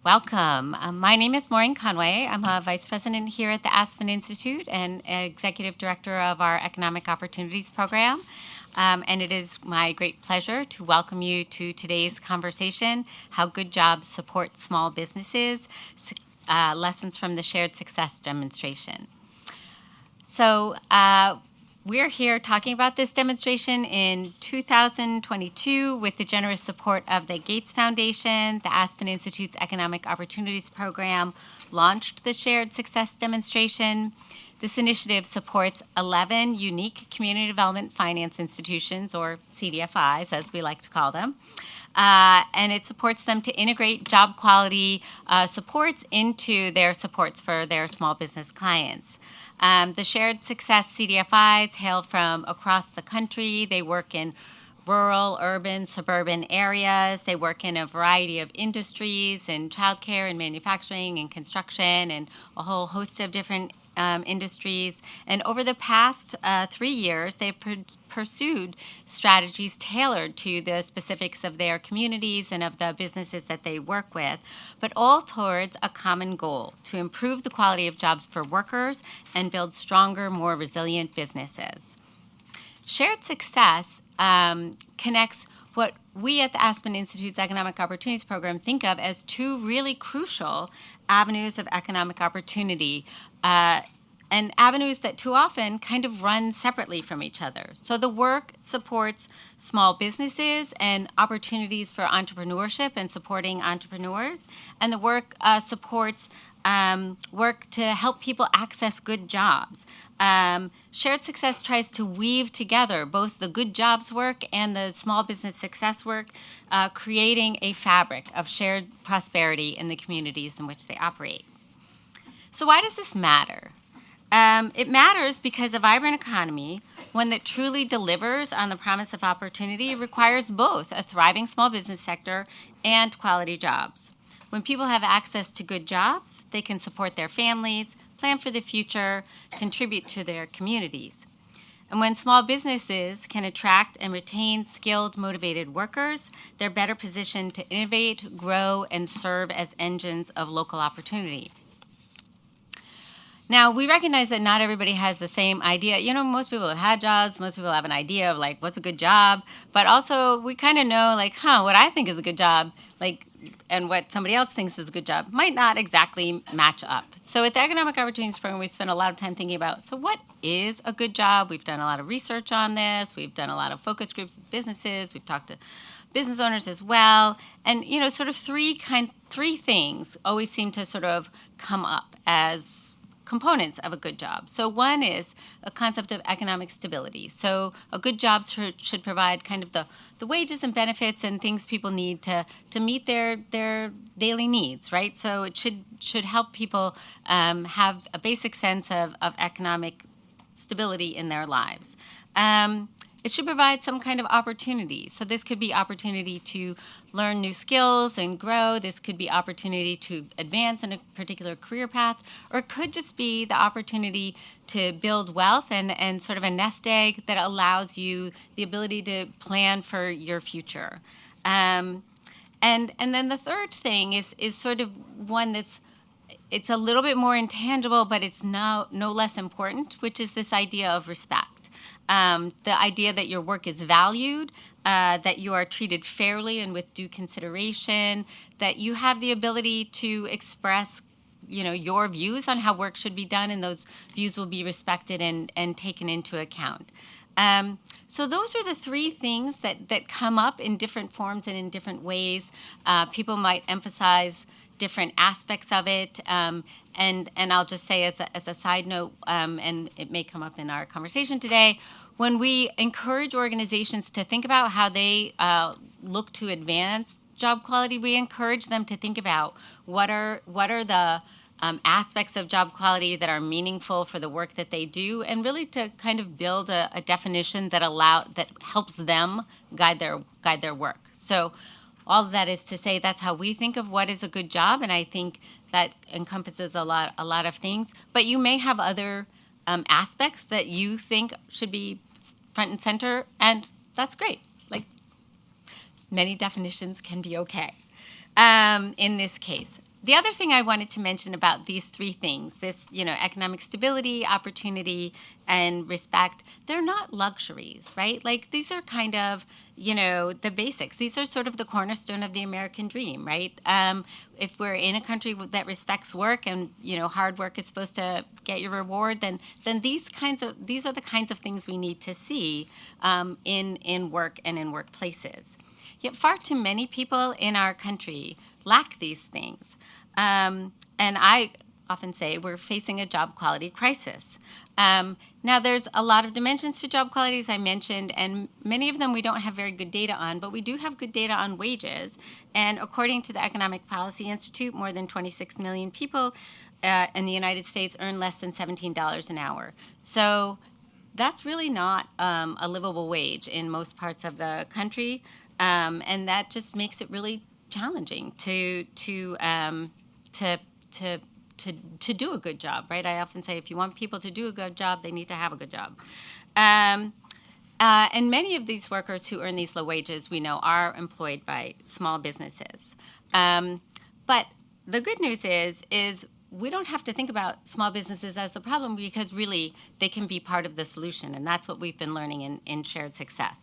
Welcome. My name is Maureen Conway. I'm a vice president here at the Aspen Institute and executive director of our Economic Opportunities Program. And it is my great pleasure to welcome you to today's conversation, How Good Jobs Support Small Businesses, Lessons from the Shared Success Demonstration. So we're here talking about this demonstration in 2022 with the generous support of the Gates Foundation. The Aspen Institute's Economic Opportunities Program launched the Shared Success Demonstration. This initiative supports 11 unique community development finance institutions, or CDFIs, as we like to call them. And it supports them to integrate job quality supports into their supports for their small business clients. The Shared Success CDFIs hail from across the country. They work in rural, urban, suburban areas. They work in a variety of industries, in childcare and manufacturing and construction and a whole host of different industries. And over the past 3 years, they've pursued strategies tailored to the specifics of their communities and of the businesses that they work with, but all towards a common goal: to improve the quality of jobs for workers and build stronger, more resilient businesses. Shared success connects what we at the Aspen Institute's Economic Opportunities Program think of as two really crucial avenues of economic opportunity, and avenues that too often kind of run separately from each other. So the work supports small businesses and opportunities for entrepreneurship and supporting entrepreneurs, and the work supports work to help people access good jobs. Shared Success tries to weave together both the good jobs work and the small business success work, creating a fabric of shared prosperity in the communities in which they operate. So why does this matter? It matters because a vibrant economy, one that truly delivers on the promise of opportunity, requires both a thriving small business sector and quality jobs. When people have access to good jobs, they can support their families, plan for the future, contribute to their communities. And when small businesses can attract and retain skilled, motivated workers, they're better positioned to innovate, grow, and serve as engines of local opportunity. Now, we recognize that not everybody has the same idea. You know, most people have had jobs. Most people have an idea of, like, what's a good job. But also, we kind of know, like, what I think is a good job, like, and what somebody else thinks is a good job might not exactly match up. So at the Economic Opportunities Program, we spend a lot of time thinking about, so what is a good job? We've done a lot of research on this. We've done a lot of focus groups with businesses. We've talked to business owners as well. And, you know, sort of three things always seem to sort of come up as components of a good job. So one is a concept of economic stability. So a good job should provide kind of the wages and benefits and things people need to meet their daily needs, right? So it should help people have a basic sense of economic stability in their lives. It should provide some kind of opportunity. So this could be opportunity to learn new skills and grow. This could be opportunity to advance in a particular career path, or it could just be the opportunity to build wealth and sort of a nest egg that allows you the ability to plan for your future. And then the third thing is sort of one it's a little bit more intangible, but it's no less important, which is this idea of respect. The idea that your work is valued, that you are treated fairly and with due consideration, that you have the ability to express, you know, your views on how work should be done, and those views will be respected and taken into account. So those are the three things that come up in different forms and in different ways. People might emphasize different aspects of it. And I'll just say as a side note, and it may come up in our conversation today, when we encourage organizations to think about how they look to advance job quality, we encourage them to think about what are the aspects of job quality that are meaningful for the work that they do, and really to kind of build a definition that helps them guide their work. So all of that is to say that's how we think of what is a good job, and I think that encompasses a lot of things. But you may have other aspects that you think should be front and center, and that's great. Like, many definitions can be okay in this case. The other thing I wanted to mention about these three things, this, economic stability, opportunity, and respect, they're not luxuries, right? Like these are kind of, the basics. These are sort of the cornerstone of the American dream, right? If we're in a country that respects work and, hard work is supposed to get your reward, then these are the kinds of things we need to see in work and in workplaces. Yet far too many people in our country lack these things. And I often say we're facing a job quality crisis. Now, there's a lot of dimensions to job quality, as I mentioned, and many of them we don't have very good data on, but we do have good data on wages. And according to the Economic Policy Institute, more than 26 million people in the United States earn less than $17 an hour. So that's really not a livable wage in most parts of the country. And that just makes it really challenging to do a good job, right? I often say if you want people to do a good job, they need to have a good job. And many of these workers who earn these low wages, we know, are employed by small businesses. But the good news is we don't have to think about small businesses as the problem because really they can be part of the solution, and that's what we've been learning in Shared Success.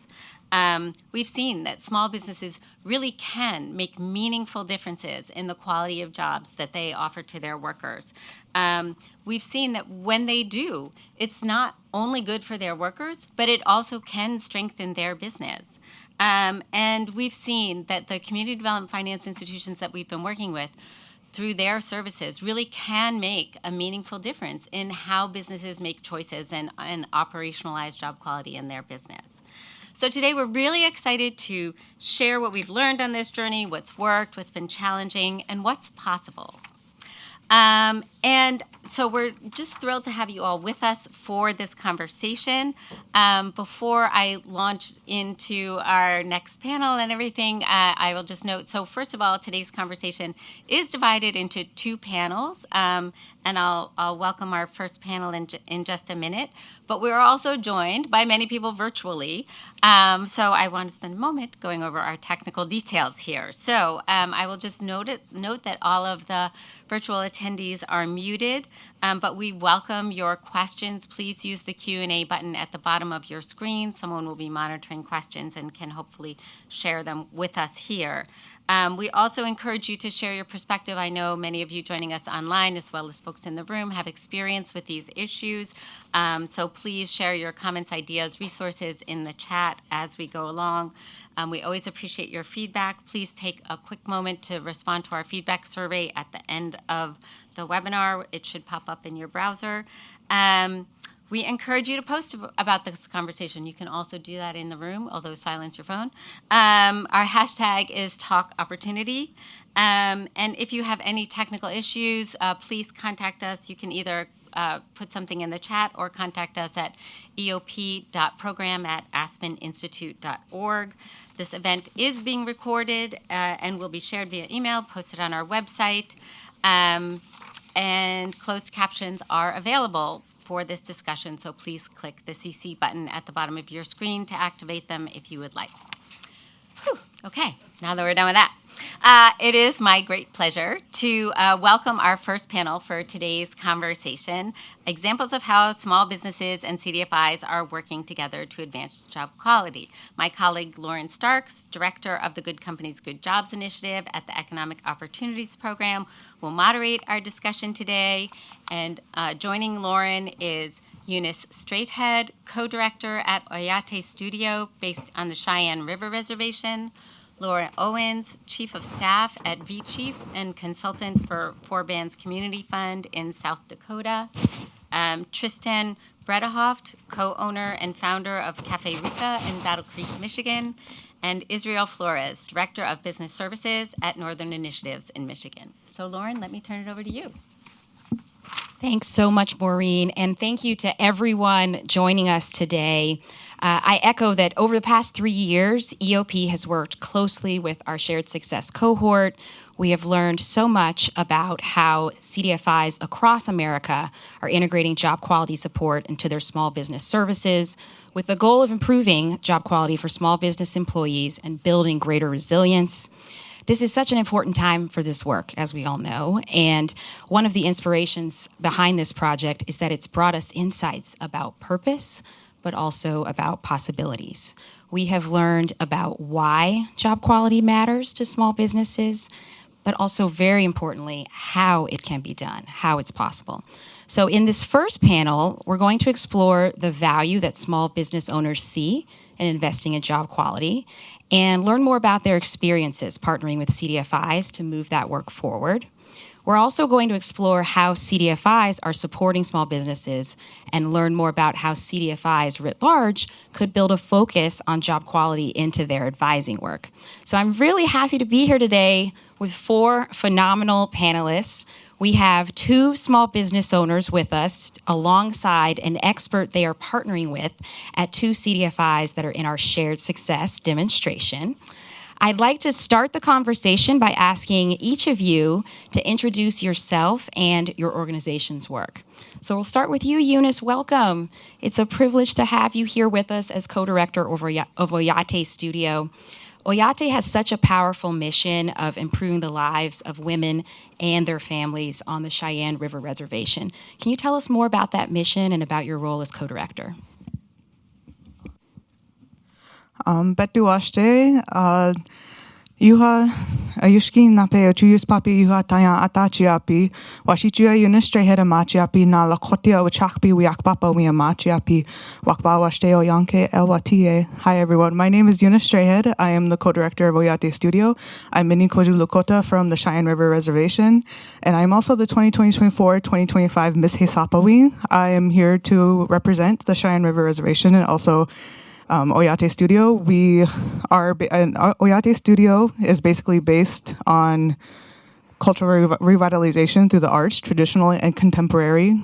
We've seen that small businesses really can make meaningful differences in the quality of jobs that they offer to their workers. We've seen that when they do, it's not only good for their workers, but it also can strengthen their business. And we've seen that the community development finance institutions that we've been working with through their services really can make a meaningful difference in how businesses make choices and operationalize job quality in their business. So today we're really excited to share what we've learned on this journey, what's worked, what's been challenging, and what's possible. And so we're just thrilled to have you all with us for this conversation. Before I launch into our next panel and everything, I will just note, so first of all, today's conversation is divided into two panels, and I'll welcome our first panel in just a minute. But we're also joined by many people virtually, so I want to spend a moment going over our technical details here. So I will just note that all of the virtual attendees are muted, but we welcome your questions. Please use the Q&A button at the bottom of your screen. Someone will be monitoring questions and can hopefully share them with us here. We also encourage you to share your perspective. I know many of you joining us online, as well as folks in the room, have experience with these issues. So please share your comments, ideas, resources in the chat as we go along. We always appreciate your feedback. Please take a quick moment to respond to our feedback survey at the end of the webinar. It should pop up in your browser. We encourage you to post about this conversation. You can also do that in the room, although silence your phone. Our hashtag is TalkOpportunity. And if you have any technical issues, please contact us. You can either put something in the chat or contact us at eop.program@aspeninstitute.org. This event is being recorded and will be shared via email, posted on our website. And closed captions are available for this discussion, so please click the CC button at the bottom of your screen to activate them if you would like. Whew. Okay, now that we're done with that, it is my great pleasure to welcome our first panel for today's conversation, examples of how small businesses and CDFIs are working together to advance job quality. My colleague Lauren Starks, Director of the Good Companies, Good Jobs Initiative at the Economic Opportunities Program, will moderate our discussion today. And joining Lauren is Eunice Straighthead, co-director at Oyate Studio, based on the Cheyenne River Reservation. Laura Owens, Chief of Staff at VChief and consultant for Four Bands Community Fund in South Dakota. Tristan Bredehoft, co-owner and founder of Cafe Rica in Battle Creek, Michigan. And Israel Flores, Director of Business Services at Northern Initiatives in Michigan. So Lauren, let me turn it over to you. Thanks so much, Maureen, and thank you to everyone joining us today. I echo that over the past 3 years, EOP has worked closely with our Shared Success cohort. We have learned so much about how CDFIs across America are integrating job quality support into their small business services with the goal of improving job quality for small business employees and building greater resilience. This is such an important time for this work, as we all know, and one of the inspirations behind this project is that it's brought us insights about purpose, but also about possibilities. We have learned about why job quality matters to small businesses, but also very importantly, how it can be done, how it's possible. So in this first panel, we're going to explore the value that small business owners see in investing in job quality and learn more about their experiences partnering with CDFIs to move that work forward. We're also going to explore how CDFIs are supporting small businesses and learn more about how CDFIs writ large could build a focus on job quality into their advising work. So I'm really happy to be here today with 4 phenomenal panelists. We have 2 small business owners with us alongside an expert they are partnering with at 2 CDFIs that are in our shared success demonstration. I'd like to start the conversation by asking each of you to introduce yourself and your organization's work. So we'll start with you, Eunice. Welcome. It's a privilege to have you here with us as co-director of Oyate Studio. Oyate has such a powerful mission of improving the lives of women and their families on the Cheyenne River Reservation. Can you tell us more about that mission and about your role as co-director? Betu ashte, yuha ayushki nape chuyus papi yuha taya atachiapi, washichua yunistre heda machiapi na lakotia wachakpi wiakpapa wiamachiapi, wakba washte oyanke elwatie. Hi everyone, my name is Eunice Strayhead. I am the co-director of Oyate Studio. I'm Minnie Koju Lakota from the Cheyenne River Reservation, and I'm also the 2024-2025 Miss Hesapawi. I am here to represent the Cheyenne River Reservation and also Oyate Studio. Oyate Studio is basically based on cultural revitalization through the arts, traditional and contemporary,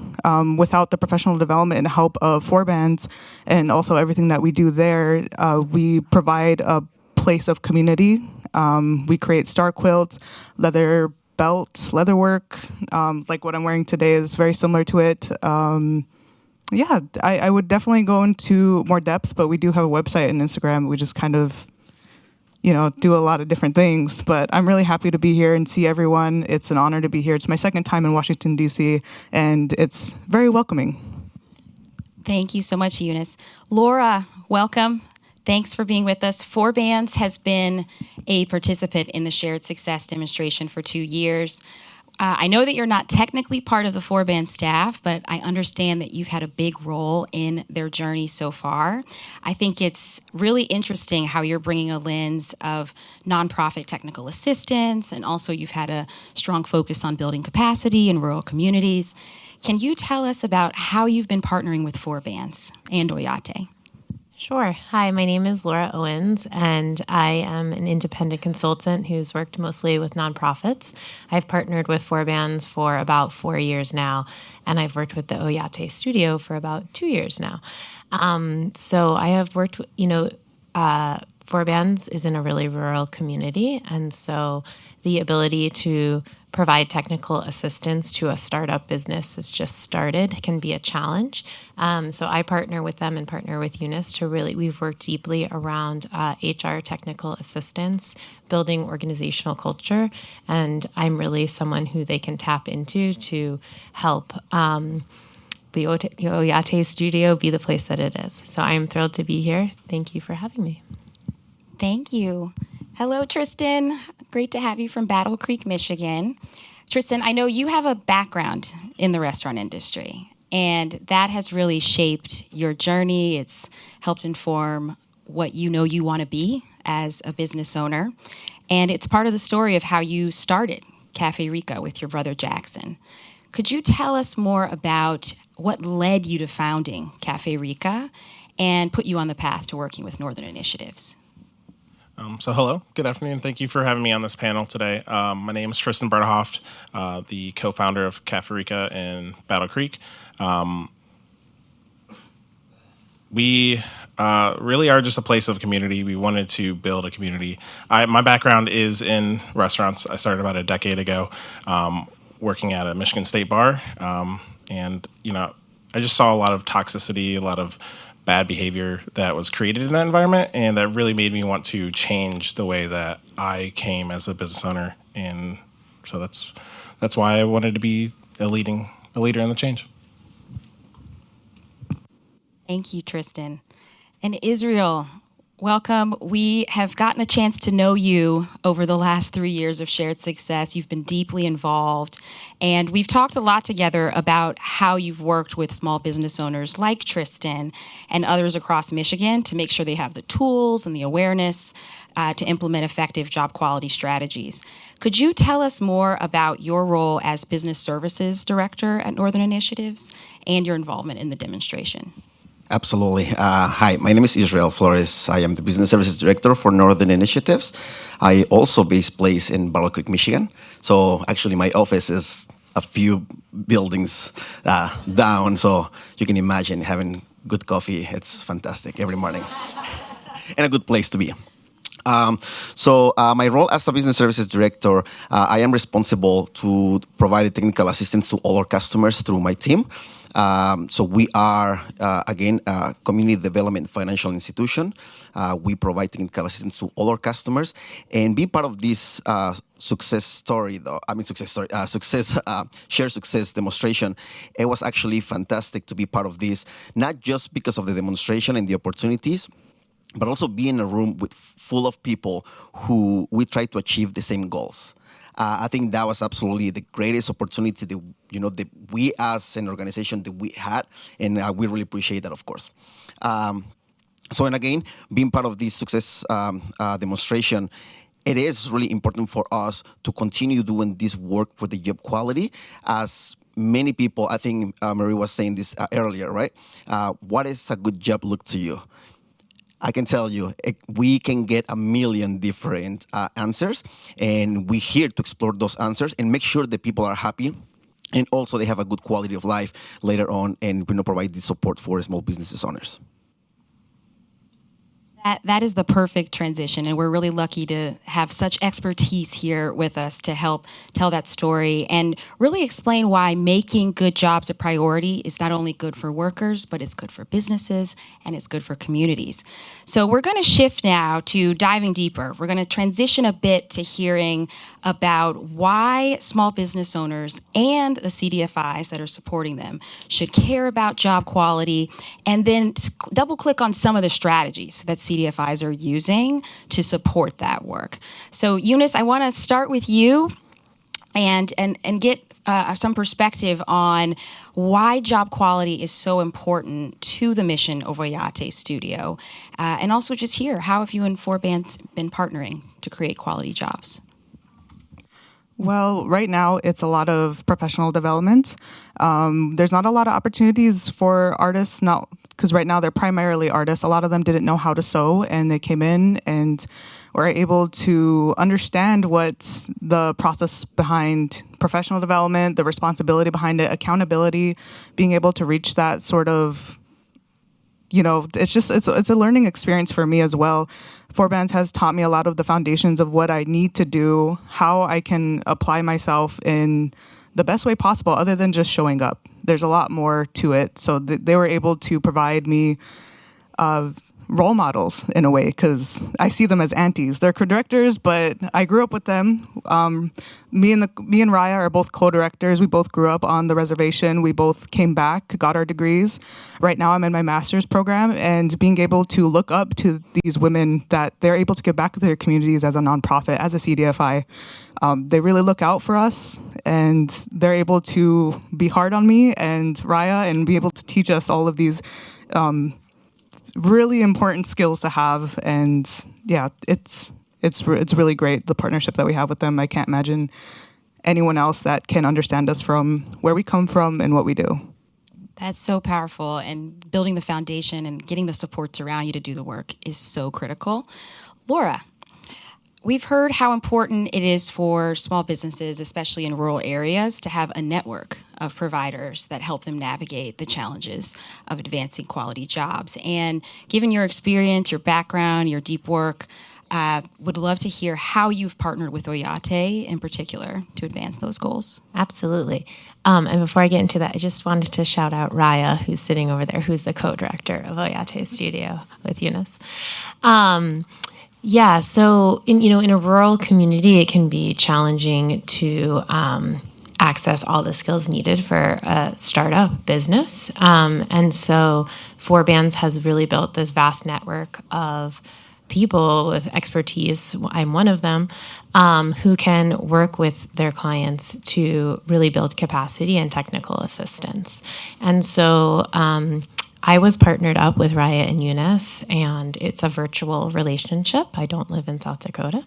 without the professional development and help of 4 bands and also everything that we do there. We provide a place of community. We create star quilts, leather belts, leatherwork. Like what I'm wearing today is very similar to it. Yeah, I would definitely go into more depth, but we do have a website and Instagram. We just kind of, do a lot of different things. But I'm really happy to be here and see everyone. It's an honor to be here. It's my second time in Washington, D.C., and it's very welcoming. Thank you so much, Eunice. Laura, welcome. Thanks for being with us. 4 Bands has been a participant in the Shared Success demonstration for 2 years. I know that you're not technically part of the 4 Band staff, but I understand that you've had a big role in their journey so far. I think it's really interesting how you're bringing a lens of nonprofit technical assistance, and also you've had a strong focus on building capacity in rural communities. Can you tell us about how you've been partnering with 4 Bands and Oyate? Sure. Hi, my name is Laura Owens, and I am an independent consultant who's worked mostly with nonprofits. I've partnered with 4 Bands for about 4 years now, and I've worked with the Oyate Studio for about 2 years now. So I have worked, 4 Bands is in a really rural community, and so the ability to provide technical assistance to a startup business that's just started can be a challenge. So I partner with them and partner with Eunice we've worked deeply around HR technical assistance, building organizational culture, and I'm really someone who they can tap into to help the Oyate Studio be the place that it is. So I'm thrilled to be here. Thank you for having me. Thank you. Hello, Tristan. Great to have you from Battle Creek, Michigan. Tristan, I know you have a background in the restaurant industry, and that has really shaped your journey. It's helped inform what you know you want to be as a business owner, and it's part of the story of how you started Cafe Rica with your brother Jackson. Could you tell us more about what led you to founding Cafe Rica and put you on the path to working with Northern Initiatives? So hello, good afternoon. Thank you for having me on this panel today. My name is Tristan Bertahoft, the co-founder of Cafe Rica in Battle Creek. We really are just a place of community. We wanted to build a community. My background is in restaurants. I started about a decade ago working at a Michigan State bar. And I just saw a lot of toxicity, a lot of bad behavior that was created in that environment, and that really made me want to change the way that I came as a business owner. And so that's why I wanted to be a leader in the change. Thank you, Tristan. And Israel, welcome. We have gotten a chance to know you over the last 3 years of shared success. You've been deeply involved, and we've talked a lot together about how you've worked with small business owners like Tristan and others across Michigan to make sure they have the tools and the awareness to implement effective job quality strategies. Could you tell us more about your role as Business Services Director at Northern Initiatives and your involvement in the demonstration? Absolutely. Hi, my name is Israel Flores. I am the Business Services Director for Northern Initiatives. I also based in Battle Creek, Michigan. So actually my office is a few buildings down. So you can imagine having good coffee. It's fantastic every morning and a good place to be. My role as a Business Services Director, I am responsible to provide technical assistance to all our customers through my team. So we are, again, a community development financial institution. We provide technical assistance to all our customers. And being part of this shared success demonstration, it was actually fantastic to be part of this, not just because of the demonstration and the opportunities, but also be in a room full of people who we try to achieve the same goals. I think that was absolutely the greatest opportunity that we as an organization that we had, and we really appreciate that, of course. And again, being part of this success demonstration, it is really important for us to continue doing this work for the job quality. As many people, I think Marie was saying this earlier, right? What does a good job look to you? I can tell you, we can get a million different answers, and we're here to explore those answers and make sure that people are happy, and also they have a good quality of life later on, and provide this support for small businesses owners. That is the perfect transition, and we're really lucky to have such expertise here with us to help tell that story and really explain why making good jobs a priority is not only good for workers, but it's good for businesses and it's good for communities. So we're going to shift now to diving deeper. We're going to transition a bit to hearing about why small business owners and the CDFIs that are supporting them should care about job quality, and then double click on some of the strategies that CDFIs are using to support that work. So Eunice, I want to start with you and get some perspective on why job quality is so important to the mission of Oyate Studio, and also just hear how have you and Forbans been partnering to create quality jobs? Well, right now it's a lot of professional development. There's not a lot of opportunities for artists now, because right now they're primarily artists. A lot of them didn't know how to sew, and they came in and were able to understand what's the process behind professional development, the responsibility behind it, accountability, being able to reach that sort of, it's a learning experience for me as well. Forbans has taught me a lot of the foundations of what I need to do, how I can apply myself in the best way possible other than just showing up. There's a lot more to it. So they were able to provide me role models in a way, because I see them as aunties. They're co-directors, but I grew up with them. Me and Raya are both co-directors. We both grew up on the reservation. We both came back, got our degrees. Right now I'm in my master's program, and being able to look up to these women that they're able to give back to their communities as a nonprofit, as a CDFI. They really look out for us, and they're able to be hard on me and Raya and be able to teach us all of these really important skills to have. And yeah, it's really great, the partnership that we have with them. I can't imagine anyone else that can understand us from where we come from and what we do. That's so powerful, and building the foundation and getting the supports around you to do the work is so critical. Laura, we've heard how important it is for small businesses, especially in rural areas, to have a network of providers that help them navigate the challenges of advancing quality jobs. And given your experience, your background, your deep work, would love to hear how you've partnered with Oyate in particular to advance those goals. Absolutely. And before I get into that, I just wanted to shout out Raya, who's sitting over there, who's the co-director of Oyate Studio with Eunice. Yeah, so in a rural community, it can be challenging to access all the skills needed for a startup business. And so Forbands has really built this vast network of people with expertise, I'm one of them, who can work with their clients to really build capacity and technical assistance. And so I was partnered up with Raya and Eunice, and it's a virtual relationship. I don't live in South Dakota.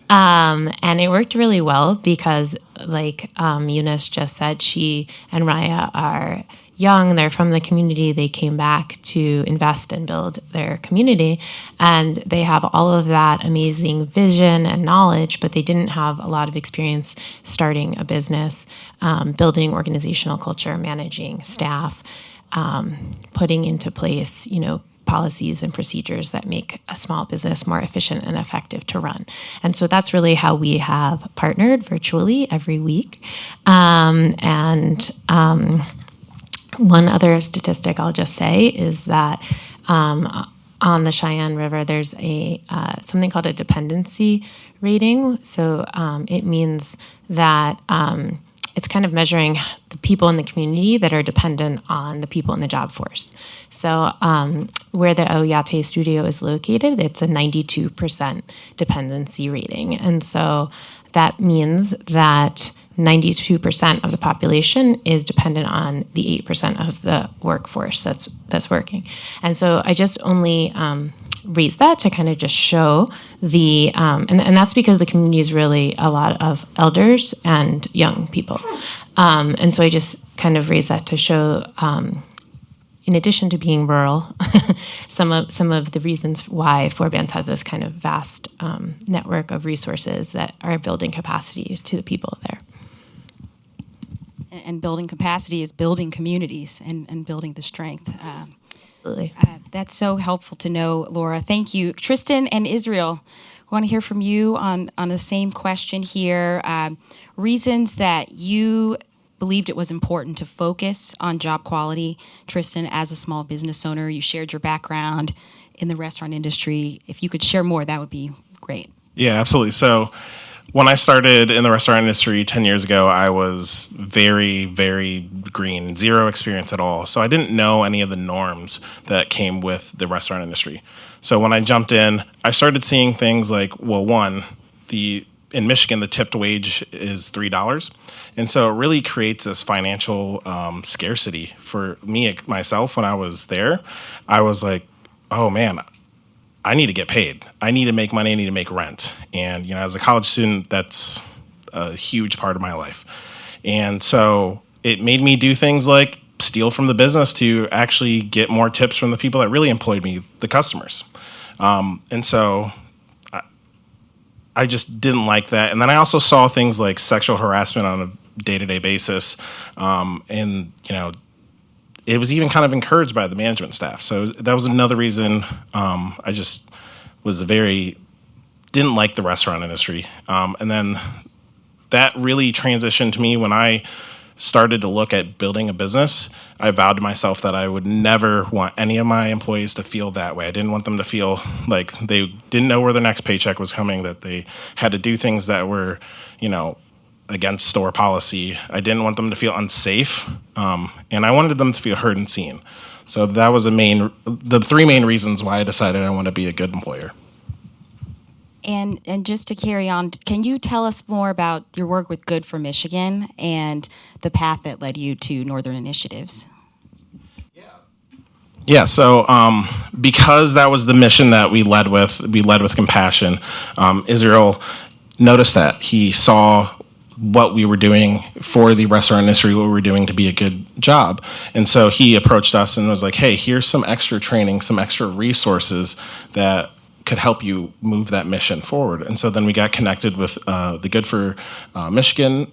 And it worked really well because, like Eunice just said, she and Raya are young, they're from the community, they came back to invest and build their community, and they have all of that amazing vision and knowledge, but they didn't have a lot of experience starting a business, building organizational culture, managing staff, putting into place, policies and procedures that make a small business more efficient and effective to run. And so that's really how we have partnered virtually every week. One other statistic I'll just say is that on the Cheyenne River, there's something called a dependency rating. So it means that it's kind of measuring the people in the community that are dependent on the people in the job force. So where the Oyate studio is located, it's a 92% dependency rating. And so that means that 92% of the population is dependent on the 8% of the workforce that's working. And so I just only raise that to kind of just show the, and that's because the community is really a lot of elders and young people. And so I just kind of raise that to show, in addition to being rural, some of the reasons why Forbands has this kind of vast network of resources that are building capacity to the people there. And building capacity is building communities and building the strength. Absolutely. That's so helpful to know, Laura. Thank you. Tristan and Israel, I want to hear from you on the same question here. Reasons that you believed it was important to focus on job quality. Tristan, as a small business owner, you shared your background in the restaurant industry. If you could share more, that would be great. Yeah, absolutely. So when I started in the restaurant industry 10 years ago, I was very, very green, zero experience at all. So I didn't know any of the norms that came with the restaurant industry. So when I jumped in, I started seeing things like, well, one, in Michigan, the tipped wage is $3. And so it really creates this financial scarcity for me, myself, when I was there. I was like, oh, man, I need to get paid. I need to make money. I need to make rent. And, as a college student, that's a huge part of my life. And so it made me do things like steal from the business to actually get more tips from the people that really employed me, the customers. And so I just didn't like that. And then I also saw things like sexual harassment on a day-to-day basis. And, it was even kind of encouraged by the management staff. So that was another reason I just didn't like the restaurant industry. And then that really transitioned me when I started to look at building a business. I vowed to myself that I would never want any of my employees to feel that way. I didn't want them to feel like they didn't know where their next paycheck was coming, that they had to do things that were, against store policy. I didn't want them to feel unsafe, and I wanted them to feel heard and seen. So that was the three main reasons why I decided I want to be a good employer. And just to carry on, can you tell us more about your work with Good for Michigan and the path that led you to Northern Initiatives? Yeah, so because that was the mission that we led with compassion, Israel noticed that. He saw what we were doing for the restaurant industry, what we were doing to be a good job. And so he approached us and was like, hey, here's some extra training, some extra resources that could help you move that mission forward. And so then we got connected with the Good for Michigan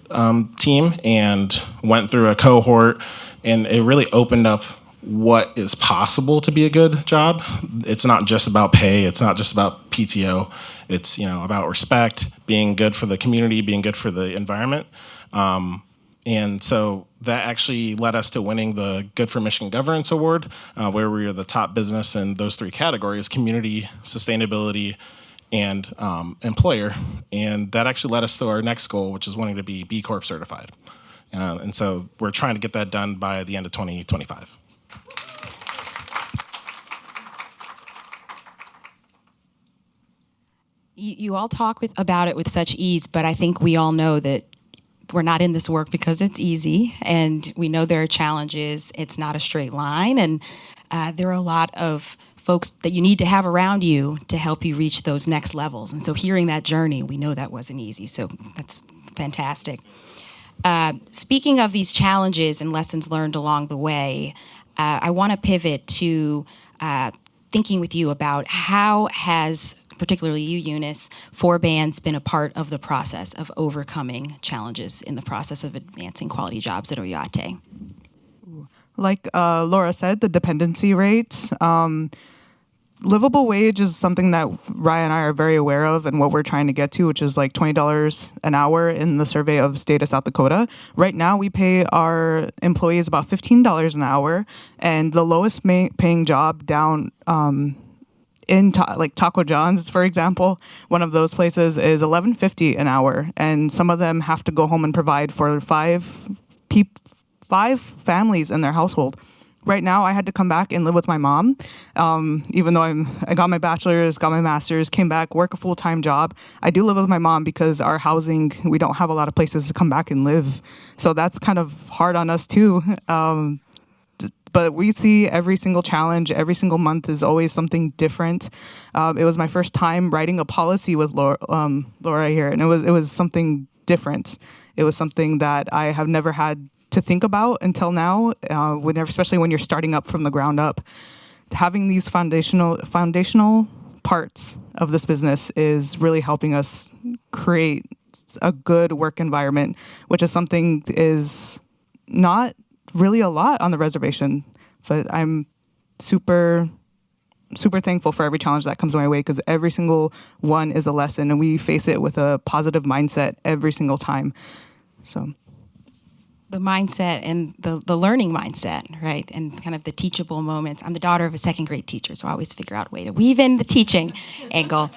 team and went through a cohort, and it really opened up what is possible to be a good job. It's not just about pay. It's not just about PTO. It's about respect, being good for the community, being good for the environment. And so that actually led us to winning the Good for Michigan Governance Award, where we are the top business in those three categories: community, sustainability, and employer. And that actually led us to our next goal, which is wanting to be B Corp certified. And so we're trying to get that done by the end of 2025. You all talk about it with such ease, but I think we all know that we're not in this work because it's easy, and we know there are challenges. It's not a straight line, and there are a lot of folks that you need to have around you to help you reach those next levels. And so hearing that journey, we know that wasn't easy, so that's fantastic. Speaking of these challenges and lessons learned along the way, I want to pivot to thinking with you about how has, particularly you, Eunice, Forbans been a part of the process of overcoming challenges in the process of advancing quality jobs at Oyate? Like Laura said, the dependency rates. Livable wage is something that Ryan and I are very aware of and what we're trying to get to, which is like $20 an hour in the survey of state of South Dakota. Right now, we pay our employees about $15 an hour, and the lowest paying job down in like Taco John's, for example, one of those places is $11.50 an hour, and some of them have to go home and provide for five families in their household. Right now, I had to come back and live with my mom, even though I got my bachelor's, got my master's, came back, work a full-time job. I do live with my mom because our housing, we don't have a lot of places to come back and live. So that's kind of hard on us too. But we see every single challenge, every single month is always something different. It was my first time writing a policy with Laura here, and it was something different. It was something that I have never had to think about until now, especially when you're starting up from the ground up. Having these foundational parts of this business is really helping us create a good work environment, which is something is not really a lot on the reservation, but I'm super thankful for every challenge that comes my way, because every single one is a lesson, and we face it with a positive mindset every single time. So the mindset and the learning mindset, right? And kind of the teachable moments. I'm the daughter of a second grade teacher, so I always figure out a way to weave in the teaching angle.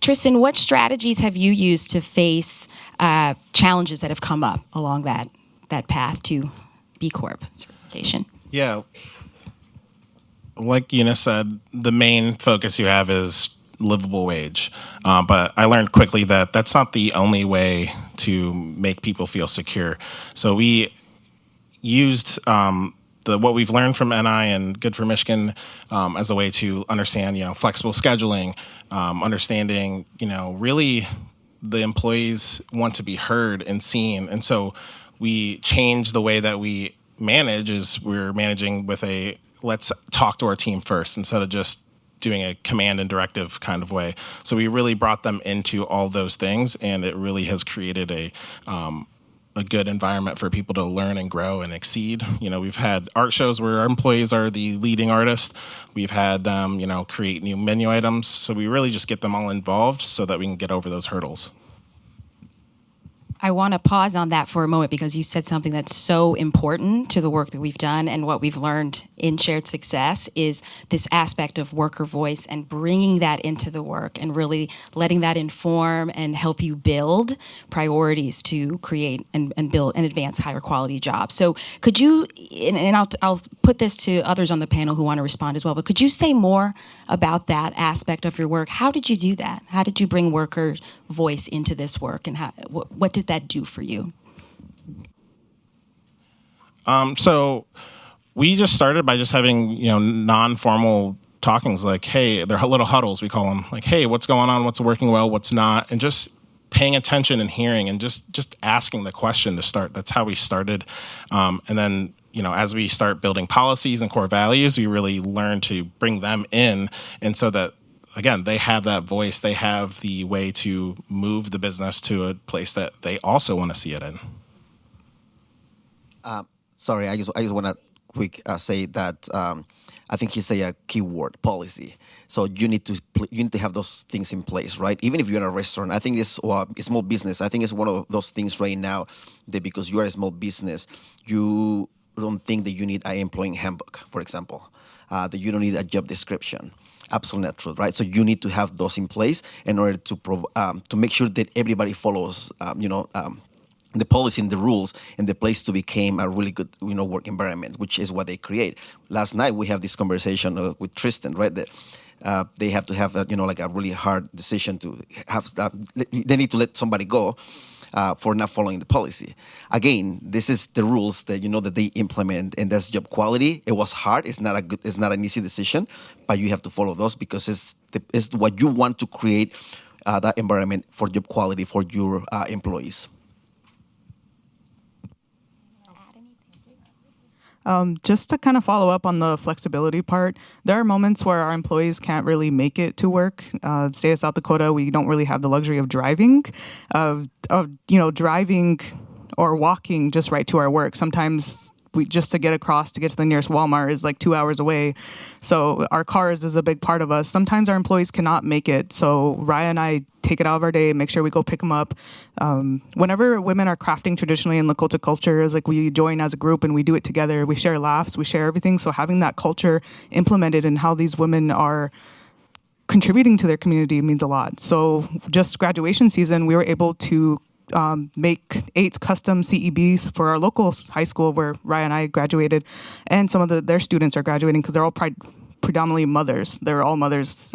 Tristan, what strategies have you used to face challenges that have come up along that path to B Corp certification? Yeah. Like Eunice said, the main focus you have is livable wage. But I learned quickly that that's not the only way to make people feel secure. So we used what we've learned from NI and Good for Michigan as a way to understand, flexible scheduling, understanding, really the employees want to be heard and seen. And so we changed the way that we manage. Is we're managing with let's talk to our team first instead of just doing a command and directive kind of way. So we really brought them into all those things, and it really has created a good environment for people to learn and grow and exceed. We've had art shows where our employees are the leading artists. We've had them, create new menu items. So we really just get them all involved so that we can get over those hurdles. I want to pause on that for a moment, because you said something that's so important to the work that we've done, and what we've learned in Shared Success is this aspect of worker voice and bringing that into the work and really letting that inform and help you build priorities to create and build and advance higher quality jobs. So could you, and I'll put this to others on the panel who want to respond as well, but could you say more about that aspect of your work? How did you do that? How did you bring worker voice into this work, and what did that do for you? So we just started by just having, non-formal talkings, like, hey, they're little huddles, we call them, like, hey, what's going on? What's working well? What's not? And just paying attention and hearing and just asking the question to start. That's how we started. And then, as we start building policies and core values, we really learn to bring them in. And so that, again, they have that voice. They have the way to move the business to a place that they also want to see it in. Sorry, I just want to quick say that I think he say a keyword policy. So you need to have those things in place, right? Even if you're in a restaurant, I think this or a small business. I think it's one of those things right now that because you are a small business, you don't think that you need an employee handbook, for example, that you don't need a job description. Absolutely not true, right? So you need to have those in place in order to make sure that everybody follows, the policy and the rules, and the place to become a really good, work environment, which is what they create. Last night we have this conversation with Tristan, right? That they have to have, like a really hard decision to have. They need to let somebody go for not following the policy. Again, this is the rules that that they implement, and that's job quality. It was hard. It's not an easy decision, but you have to follow those because it's what you want to create that environment for job quality for your employees. Just to kind of follow up on the flexibility part, there are moments where our employees can't really make it to work. State of South Dakota, we don't really have the luxury of driving, driving or walking just right to our work. Sometimes just to get across to get to the nearest Walmart is like 2 hours away. So our cars is a big part of us. Sometimes our employees cannot make it. So Raya and I take it out of our day, make sure we go pick them up. Whenever women are crafting traditionally in Lakota culture, is like we join as a group and we do it together. We share laughs, we share everything. So having that culture implemented in how these women are contributing to their community means a lot. So just graduation season, we were able to make 8 custom CEBs for our local high school where Raya and I graduated, and some of their students are graduating because they're all predominantly mothers. They're all mothers.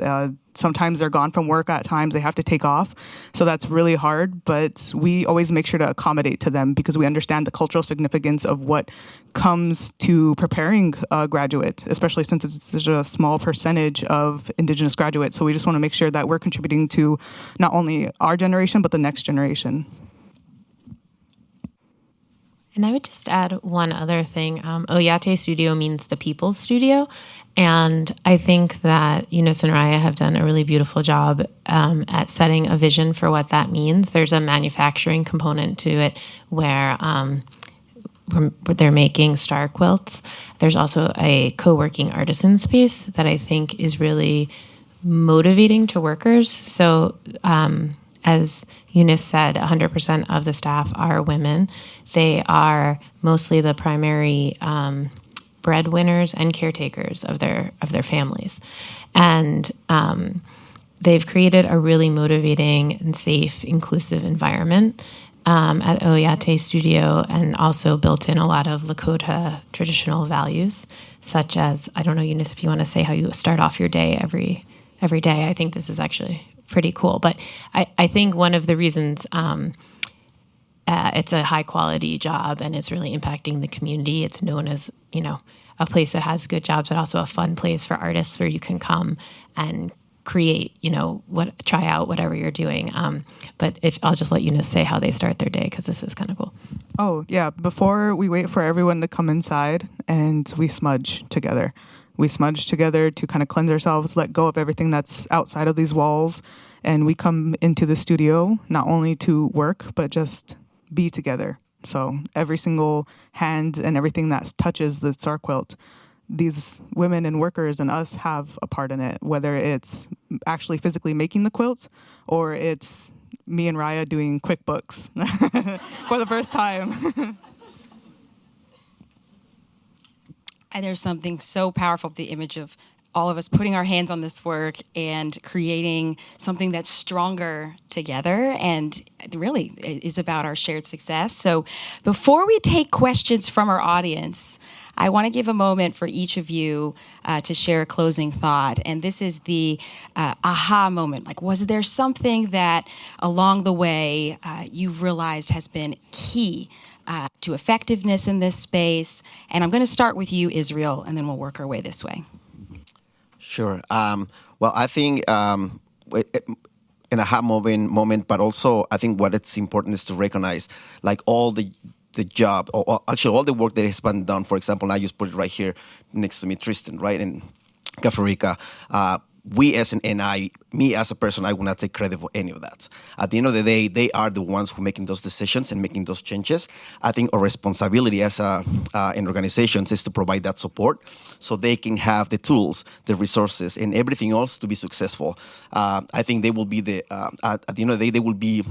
Sometimes they're gone from work at times. They have to take off. So that's really hard, but we always make sure to accommodate to them because we understand the cultural significance of what comes to preparing a graduate, especially since it's such a small percentage of Indigenous graduates. So we just want to make sure that we're contributing to not only our generation, but the next generation. And I would just add one other thing. Oyate Studio means the people's studio. And I think that Eunice and Raya have done a really beautiful job at setting a vision for what that means. There's a manufacturing component to it where they're making star quilts. There's also a co-working artisan space that I think is really motivating to workers. So as Eunice said, 100% of the staff are women. They are mostly the primary breadwinners and caretakers of their families, and they've created a really motivating and safe, inclusive environment at Oyate Studio, and also built in a lot of Lakota traditional values, such as, I don't know, Eunice, if you want to say how you start off your day every day. I think this is actually pretty cool. But I think one of the reasons it's a high quality job and it's really impacting the community. It's known as, a place that has good jobs, but also a fun place for artists where you can come and create, try out whatever you're doing. But I'll just let Eunice say how they start their day, because this is kind of cool. Oh, yeah. Before we wait for everyone to come inside, and we smudge together. We smudge together to kind of cleanse ourselves, let go of everything that's outside of these walls. And we come into the studio not only to work, but just be together. So every single hand and everything that touches the star quilt, these women and workers and us have a part in it, whether it's actually physically making the quilts or it's me and Raya doing QuickBooks for the first time. And there's something so powerful with the image of all of us putting our hands on this work and creating something that's stronger together, and really is about our shared success. So before we take questions from our audience, I want to give a moment for each of you to share a closing thought. And this is the aha moment. Like, was there something that along the way you've realized has been key to effectiveness in this space? And I'm going to start with you, Israel, and then we'll work our way this way. Sure. Well, I think an aha moment, but also I think what it's important is to recognize like all the job, or actually all the work that has been done. For example, I just put it right here next to me, Tristan, right, in Costa Rica. me as a person, I will not take credit for any of that. At the end of the day, they are the ones who are making those decisions and making those changes. I think our responsibility as an organization is to provide that support so they can have the tools, the resources, and everything else to be successful. I think they will be at the end of the day, they will be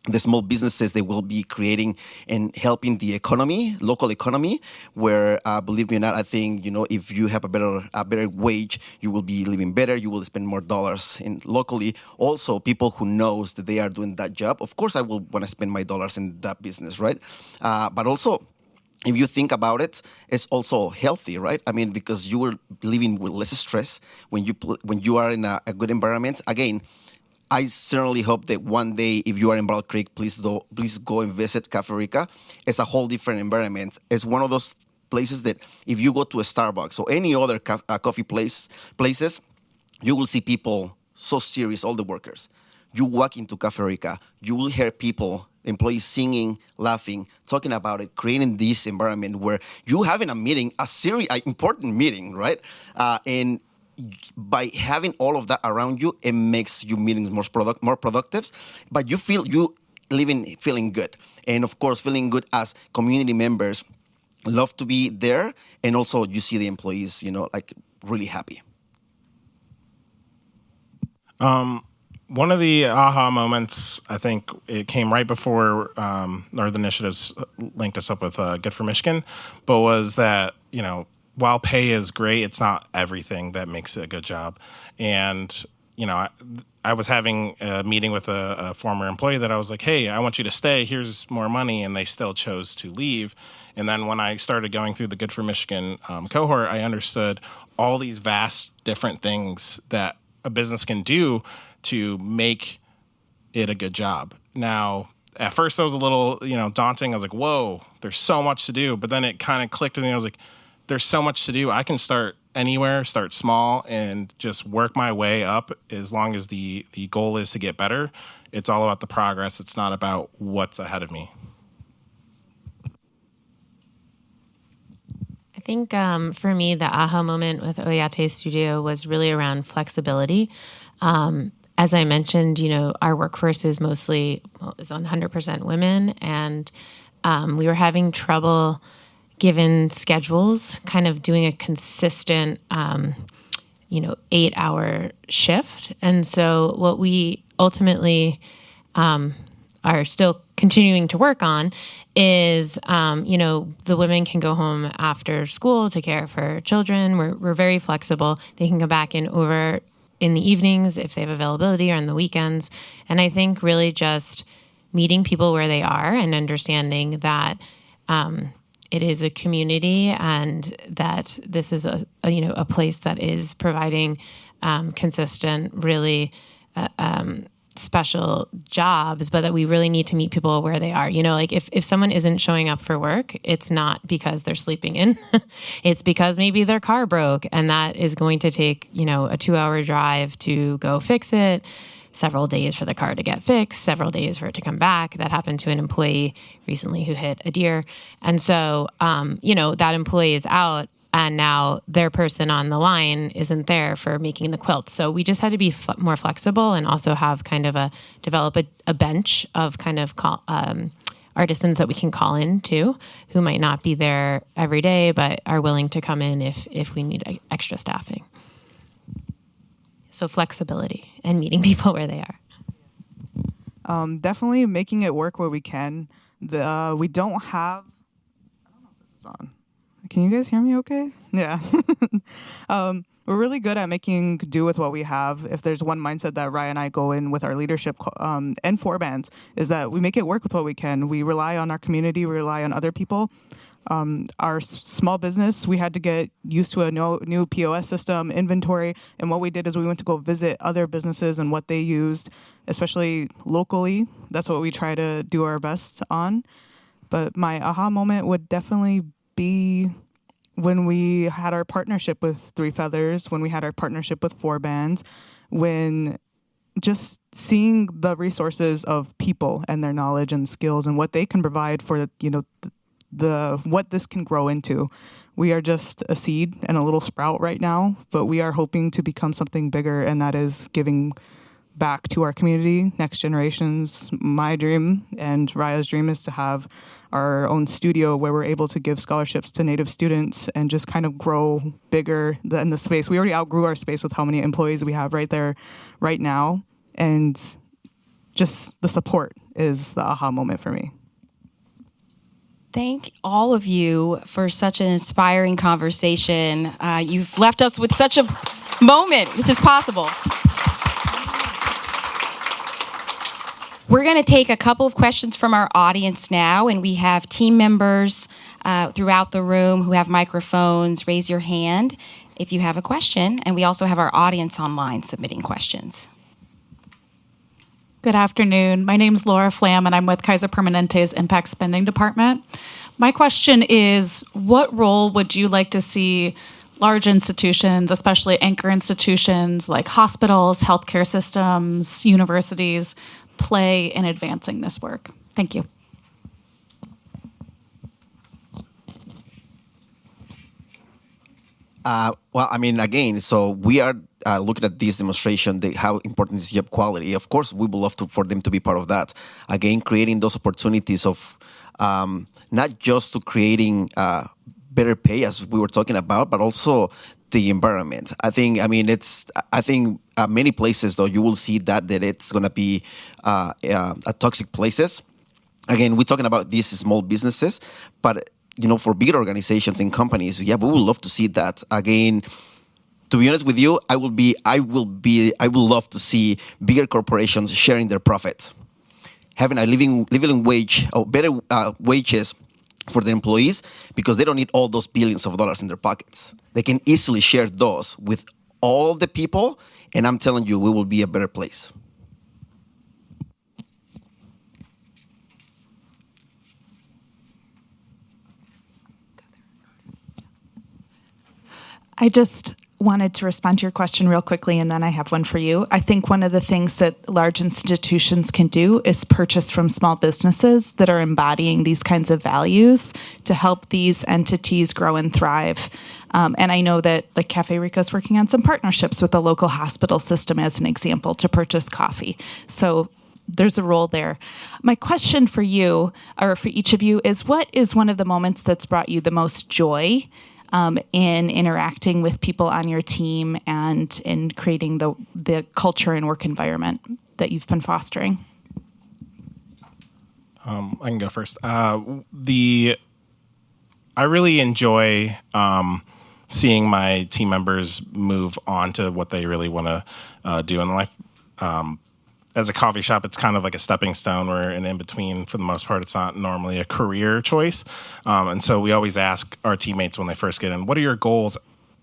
the small businesses they will be creating and helping the economy, local economy, where believe me or not, I think if you have a better wage, you will be living better. You will spend more dollars in locally. Also, people who knows that they are doing that job. Of course, I will want to spend my dollars in that business, right? But also, if you think about it, it's also healthy, right? I mean, because you are living with less stress when you are in a good environment. Again, I certainly hope that one day, if you are in Battle Creek, please go and visit Cafe Rica. It's a whole different environment. It's one of those places that if you go to a Starbucks or any other coffee places, you will see people so serious, all the workers. You walk into Cafe Rica, you will hear people, employees singing, laughing, talking about it, creating this environment where you having a meeting, an important meeting, right? And by having all of that around you, it makes your meetings more productive. But you feeling good, and of course, feeling good as community members. Love to be there, and also you see the employees, really happy. One of the aha moments, I think it came right before Northern Initiatives linked us up with Good for Michigan, but was that, while pay is great, it's not everything that makes it a good job. And, I was having a meeting with a former employee that I was like, hey, I want you to stay. Here's more money. And they still chose to leave. And then when I started going through the Good for Michigan cohort, I understood all these vast different things that a business can do to make it a good job. Now, at first, that was a little, daunting. I was like, whoa, there's so much to do. But then it kind of clicked with me. I was like, there's so much to do. I can start anywhere, start small, and just work my way up as long as the goal is to get better. It's all about the progress. It's not about what's ahead of me. I think for me, the aha moment with Oyate Studio was really around flexibility. As I mentioned, our workforce is 100% women, and we were having trouble given schedules, kind of doing a consistent, 8-hour shift. And so what we ultimately are still continuing to work on is, the women can go home after school to care for children. We're very flexible. They can go back over in the evenings if they have availability or on the weekends. And I think really just meeting people where they are and understanding that it is a community and that this is a place that is providing consistent, really special jobs, but that we really need to meet people where they are. If someone isn't showing up for work, it's not because they're sleeping in. It's because maybe their car broke, and that is going to take, a 2-hour drive to go fix it, several days for the car to get fixed, several days for it to come back. That happened to an employee recently who hit a deer. And so, that employee is out, and now their person on the line isn't there for making the quilt. So we just had to be more flexible and also have kind of develop a bench of kind of artisans that we can call in too, who might not be there every day, but are willing to come in if we need extra staffing. So flexibility and meeting people where they are. Definitely making it work where we can. We don't have... I don't know if this is on. Can you guys hear me okay? Yeah. We're really good at making do with what we have. If there's one mindset that Ryan and I go in with our leadership and four bands, is that we make it work with what we can. We rely on our community. We rely on other people. Our small business, we had to get used to a new POS system, inventory, and what we did is we went to go visit other businesses and what they used, especially locally. That's what we try to do our best on. But my aha moment would definitely be when we had our partnership with Three Feathers, when we had our partnership with four bands, when just seeing the resources of people and their knowledge and skills and what they can provide for, the what this can grow into. we are just a seed and a little sprout right now, but we are hoping to become something bigger, and that is giving back to our community, next generations. My dream and Raya's dream is to have our own studio where we're able to give scholarships to Native students and just kind of grow bigger in the space. We already outgrew our space with how many employees we have right there right now, and just the support is the aha moment for me. Thank all of you for such an inspiring conversation. You've left us with such a moment. This is possible. We're going to take a couple of questions from our audience now, and we have team members throughout the room who have microphones. Raise your hand if you have a question, and we also have our audience online submitting questions. Good afternoon. My name is Laura Flam, and I'm with Kaiser Permanente's Impact Spending Department. My question is, what role would you like to see large institutions, especially anchor institutions like hospitals, healthcare systems, universities, play in advancing this work? Thank you. Well, I mean, again, so we are looking at this demonstration, how important is job quality. Of course, we would love for them to be part of that. Again, creating those opportunities of not just to creating better pay, as we were talking about, but also the environment. I think many places, though, you will see that it's going to be a toxic places. Again, we're talking about these small businesses, but for bigger organizations and companies, we would love to see that. Again, to be honest with you, I would love to see bigger corporations sharing their profit, having a living wage or better wages for their employees, because they don't need all those billions of dollars in their pockets. They can easily share those with all the people, and I'm telling you, we will be a better place. I just wanted to respond to your question real quickly, and then I have one for you. I think one of the things that large institutions can do is purchase from small businesses that are embodying these kinds of values to help these entities grow and thrive. And I know that like Cafe Rica is working on some partnerships with the local hospital system, as an example, to purchase coffee. So there's a role there. My question for you, or for each of you, is what is one of the moments that's brought you the most joy in interacting with people on your team and in creating the culture and work environment that you've been fostering? I can go first. I really enjoy seeing my team members move on to what they really want to do in life. As a coffee shop, it's kind of like a stepping stone. We're an in-between for the most part. It's not normally a career choice. And so we always ask our teammates when they first get in, what are your goals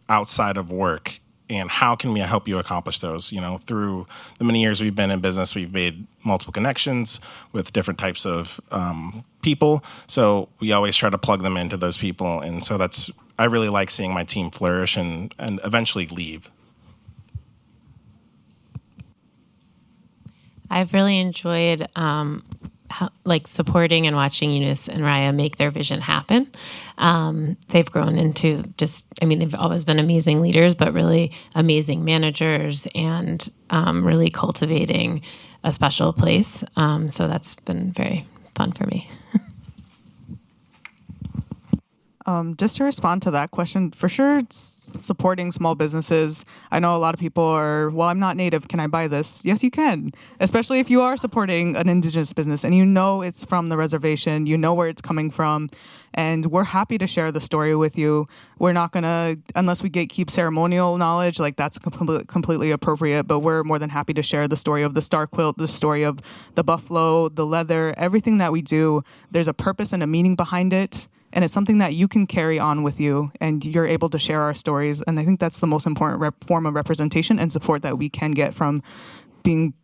outside of work? And how can we help you accomplish those? Through the many years we've been in business, we've made multiple connections with different types of people. So we always try to plug them into those people. And so I really like seeing my team flourish and eventually leave. I've really enjoyed supporting and watching Eunice and Raya make their vision happen. They've grown into they've always been amazing leaders, but really amazing managers, and really cultivating a special place. So that's been very fun for me. Just to respond to that question, for sure, supporting small businesses. I know a lot of people are, well, I'm not Native, can I buy this? Yes, you can, especially if you are supporting an indigenous business and it's from the reservation, where it's coming from, and we're happy to share the story with you. We're not going to, unless we gatekeep ceremonial knowledge, that's completely appropriate, but we're more than happy to share the story of the star quilt, the story of the buffalo, the leather, everything that we do. There's a purpose and a meaning behind it. And it's something that you can carry on with you, and you're able to share our stories. And I think that's the most important form of representation and support that we can get from being,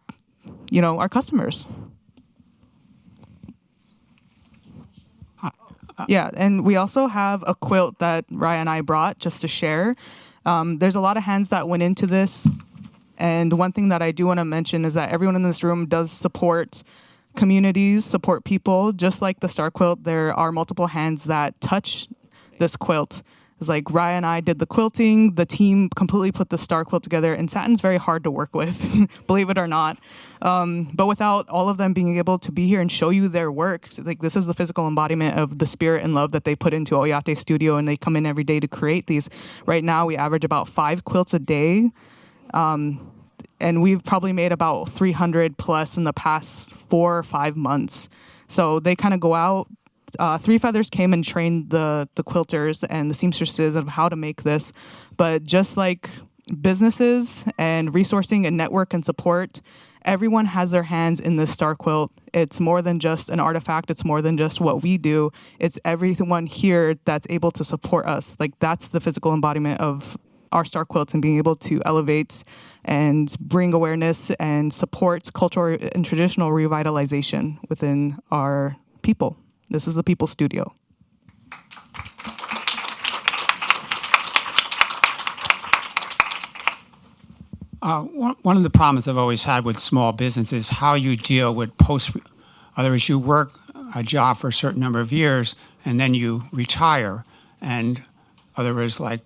our customers. Yeah, and we also have a quilt that Raya and I brought just to share. There's a lot of hands that went into this. And one thing that I do want to mention is that everyone in this room does support communities, support people. Just like the star quilt, there are multiple hands that touch this quilt. It's like Raya and I did the quilting. The team completely put the star quilt together, and satin's very hard to work with, believe it or not. But without all of them being able to be here and show you their work, so, like, this is the physical embodiment of the spirit and love that they put into Oyate Studio, and they come in every day to create these. Right now, we average about 5 quilts a day. And we've probably made about 300 plus in the past 4 or 5 months. So they kind of go out. Three Feathers came and trained the quilters and the seamstresses of how to make this. But just like businesses and resourcing and network and support, everyone has their hands in this star quilt. It's more than just an artifact. It's more than just what we do. It's everyone here that's able to support us. Like, that's the physical embodiment of our star quilts, and being able to elevate and bring awareness and support cultural and traditional revitalization within our people. This is the People Studio. One of the problems I've always had with small business is how you deal with otherwise you work a job for a certain number of years and then you retire, and others, like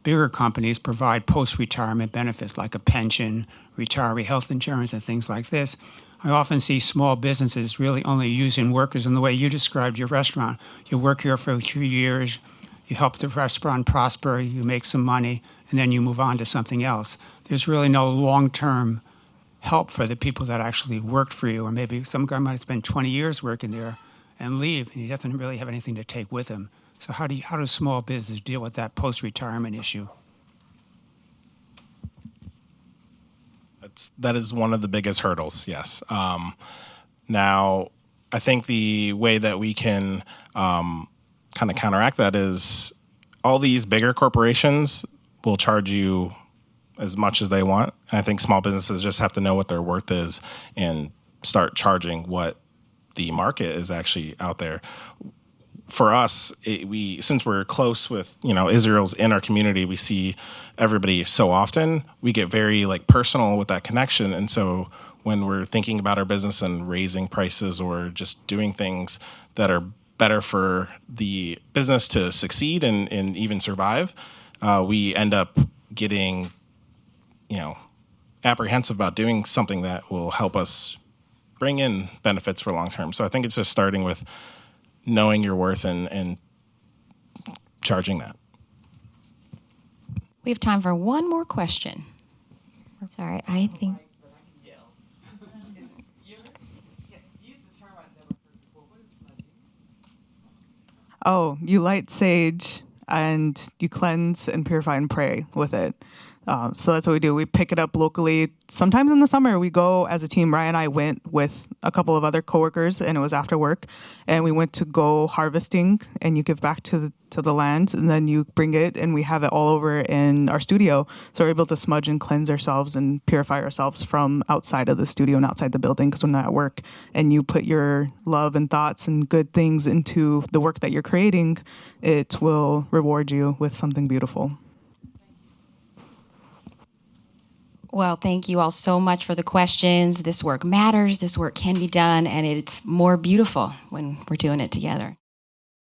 bigger companies, provide post-retirement benefits like a pension, retiree health insurance, and things like this. I often see small businesses really only using workers in the way you described your restaurant. You work here for a few years, you help the restaurant prosper, you make some money, and then you move on to something else. There's really no long-term help for the people that actually worked for you, or maybe some guy might spend 20 years working there and leave, and he doesn't really have anything to take with him. So how does small business deal with that post-retirement issue? That is one of the biggest hurdles, yes. Now, I think the way that we can kind of counteract that is all these bigger corporations will charge you as much as they want. And I think small businesses just have to know what their worth is and start charging what the market is actually out there. For us, since we're close with, Israel's in our community, we see everybody so often, we get very personal with that connection. And so when we're thinking about our business and raising prices or just doing things that are better for the business to succeed and even survive, we end up getting, apprehensive about doing something that will help us bring in benefits for long term. So I think it's just starting with knowing your worth and charging that. We have time for one more question. Sorry, I think. Oh, you light sage and you cleanse and purify and pray with it. So that's what we do. We pick it up locally. Sometimes in the summer, we go as a team. Ryan and I went with a couple of other coworkers, and it was after work. And we went to go harvesting, and you give back to the land, and then you bring it, and we have it all over in our studio. So we're able to smudge and cleanse ourselves and purify ourselves from outside of the studio and outside the building, because we're not at work. And you put your love and thoughts and good things into the work that you're creating, it will reward you with something beautiful. Well, thank you all so much for the questions. This work matters, this work can be done, and it's more beautiful when we're doing it together.